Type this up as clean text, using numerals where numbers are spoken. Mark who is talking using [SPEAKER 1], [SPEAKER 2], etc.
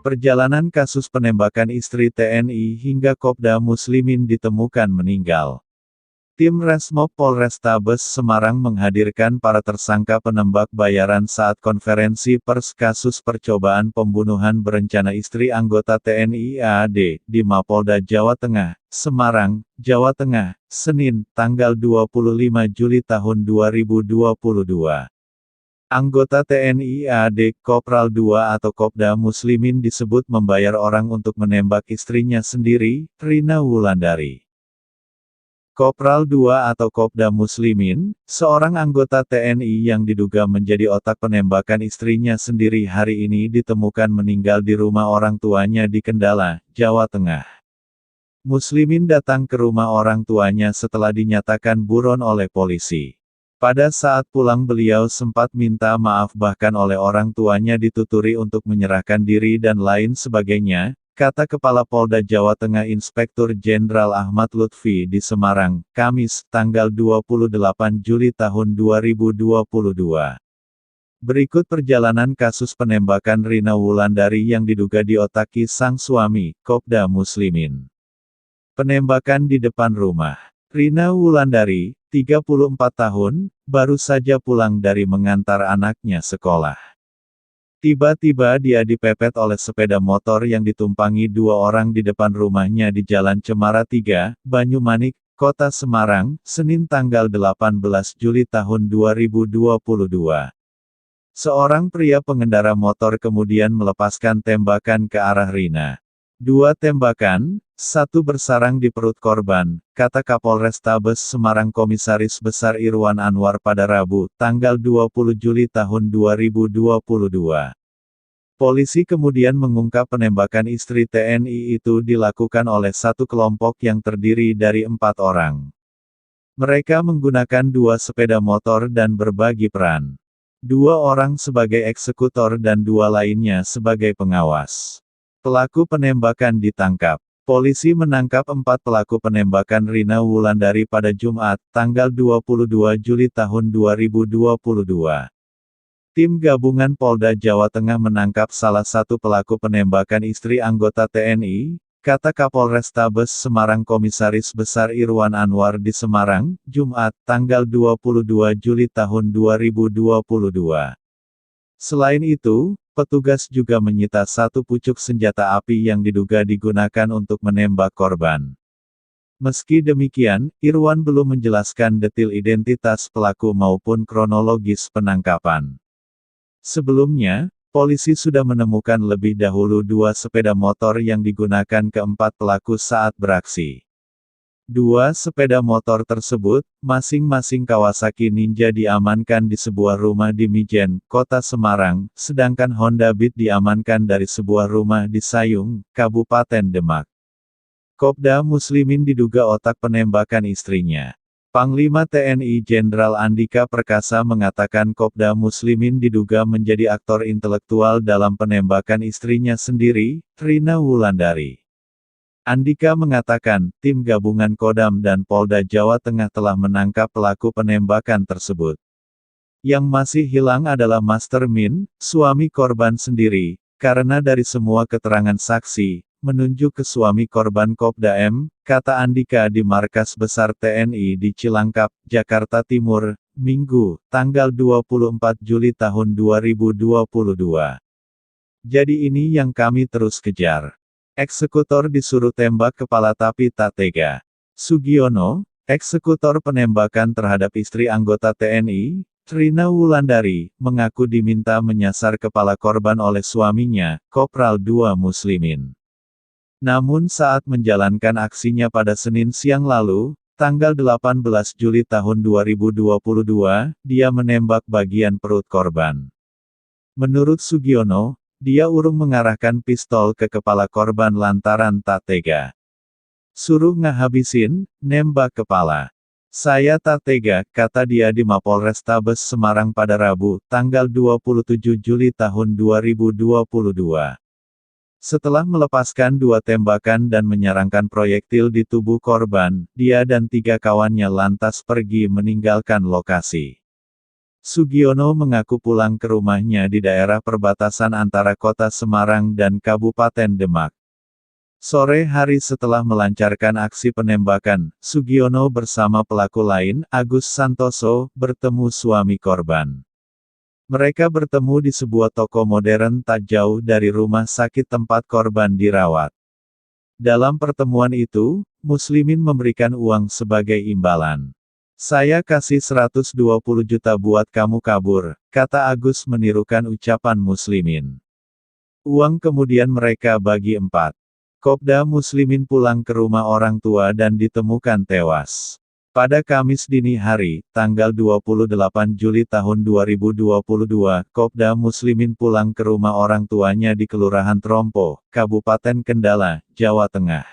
[SPEAKER 1] Perjalanan kasus penembakan istri TNI hingga Kopda Muslimin ditemukan meninggal. Tim Resmob Polrestabes Semarang menghadirkan para tersangka penembak bayaran saat konferensi pers kasus percobaan pembunuhan berencana istri anggota TNI AAD di Mapolda Jawa Tengah, Semarang, Jawa Tengah, Senin, tanggal 25 Juli tahun 2022. Anggota TNI AAD, Kopral II atau Kopda Muslimin disebut membayar orang untuk menembak istrinya sendiri, Rina Wulandari. Kopral II atau Kopda Muslimin, seorang anggota TNI yang diduga menjadi otak penembakan istrinya sendiri hari ini ditemukan meninggal di rumah orang tuanya di Kendala, Jawa Tengah. Muslimin datang ke rumah orang tuanya setelah dinyatakan buron oleh polisi. Pada saat pulang beliau sempat minta maaf bahkan oleh orang tuanya dituturi untuk menyerahkan diri dan lain sebagainya, kata Kepala Polda Jawa Tengah Inspektur Jenderal Ahmad Lutfi di Semarang, Kamis, tanggal 28 Juli tahun 2022. Berikut perjalanan kasus penembakan Rina Wulandari yang diduga diotaki sang suami, Kopda Muslimin. Penembakan di depan rumah. Rina Wulandari, 34 tahun, baru saja pulang dari mengantar anaknya sekolah. Tiba-tiba dia dipepet oleh sepeda motor yang ditumpangi dua orang di depan rumahnya di Jalan Cemara 3, Banyumanik, Kota Semarang, Senin tanggal 18 Juli tahun 2022. Seorang pria pengendara motor kemudian melepaskan tembakan ke arah Rina. Dua tembakan, satu bersarang di perut korban, kata Kapolrestabes Semarang Komisaris Besar Irwan Anwar pada Rabu, tanggal 20 Juli tahun 2022. Polisi kemudian mengungkap penembakan istri TNI itu dilakukan oleh satu kelompok yang terdiri dari 4 orang. Mereka menggunakan 2 sepeda motor dan berbagi peran. 2 orang sebagai eksekutor dan 2 lainnya sebagai pengawas. Pelaku penembakan ditangkap. Polisi menangkap 4 pelaku penembakan Rina Wulandari pada Jumat, tanggal 22 Juli tahun 2022. Tim gabungan Polda Jawa Tengah menangkap salah satu pelaku penembakan istri anggota TNI, kata Kapolrestabes Semarang Komisaris Besar Irwan Anwar di Semarang, Jumat, tanggal 22 Juli tahun 2022. Selain itu, petugas juga menyita 1 pucuk senjata api yang diduga digunakan untuk menembak korban. Meski demikian, Irwan belum menjelaskan detil identitas pelaku maupun kronologis penangkapan. Sebelumnya, polisi sudah menemukan lebih dahulu 2 sepeda motor yang digunakan keempat pelaku saat beraksi. 2 sepeda motor tersebut, masing-masing Kawasaki Ninja diamankan di sebuah rumah di Mijen, Kota Semarang, sedangkan Honda Beat diamankan dari sebuah rumah di Sayung, Kabupaten Demak. Kopda Muslimin diduga otak penembakan istrinya. Panglima TNI Jenderal Andika Perkasa mengatakan Kopda Muslimin diduga menjadi aktor intelektual dalam penembakan istrinya sendiri, Rina Wulandari. Andika mengatakan, tim gabungan Kodam dan Polda Jawa Tengah telah menangkap pelaku penembakan tersebut. Yang masih hilang adalah Master Min, suami korban sendiri, karena dari semua keterangan saksi, menunjuk ke suami korban Kopda M, kata Andika di Markas Besar TNI di Cilangkap, Jakarta Timur, Minggu, tanggal 24 Juli tahun 2022. Jadi ini yang kami terus kejar. Eksekutor disuruh tembak kepala tapi tak tega. Sugiono, eksekutor penembakan terhadap istri anggota TNI, Rina Wulandari, mengaku diminta menyasar kepala korban oleh suaminya, Kopral II Muslimin. Namun saat menjalankan aksinya pada Senin siang lalu, tanggal 18 Juli tahun 2022, dia menembak bagian perut korban. Menurut Sugiono, dia urung mengarahkan pistol ke kepala korban lantaran tak tega. Suruh ngahabisin, nembak kepala. Saya tak tega, kata dia di Mapolrestabes Semarang pada Rabu, tanggal 27 Juli tahun 2022. Setelah melepaskan 2 tembakan dan menyarangkan proyektil di tubuh korban, dia dan 3 kawannya lantas pergi meninggalkan lokasi. Sugiono mengaku pulang ke rumahnya di daerah perbatasan antara kota Semarang dan Kabupaten Demak. Sore hari setelah melancarkan aksi penembakan, Sugiono bersama pelaku lain, Agus Santoso, bertemu suami korban. Mereka bertemu di sebuah toko modern tak jauh dari rumah sakit tempat korban dirawat. Dalam pertemuan itu, Muslimin memberikan uang sebagai imbalan. "Saya kasih 120 juta buat kamu kabur," kata Agus menirukan ucapan Muslimin. Uang kemudian mereka bagi 4. Kopda Muslimin pulang ke rumah orang tua dan ditemukan tewas. Pada Kamis dini hari, tanggal 28 Juli tahun 2022, Kopda Muslimin pulang ke rumah orang tuanya di Kelurahan Trompo, Kabupaten Kendala, Jawa Tengah.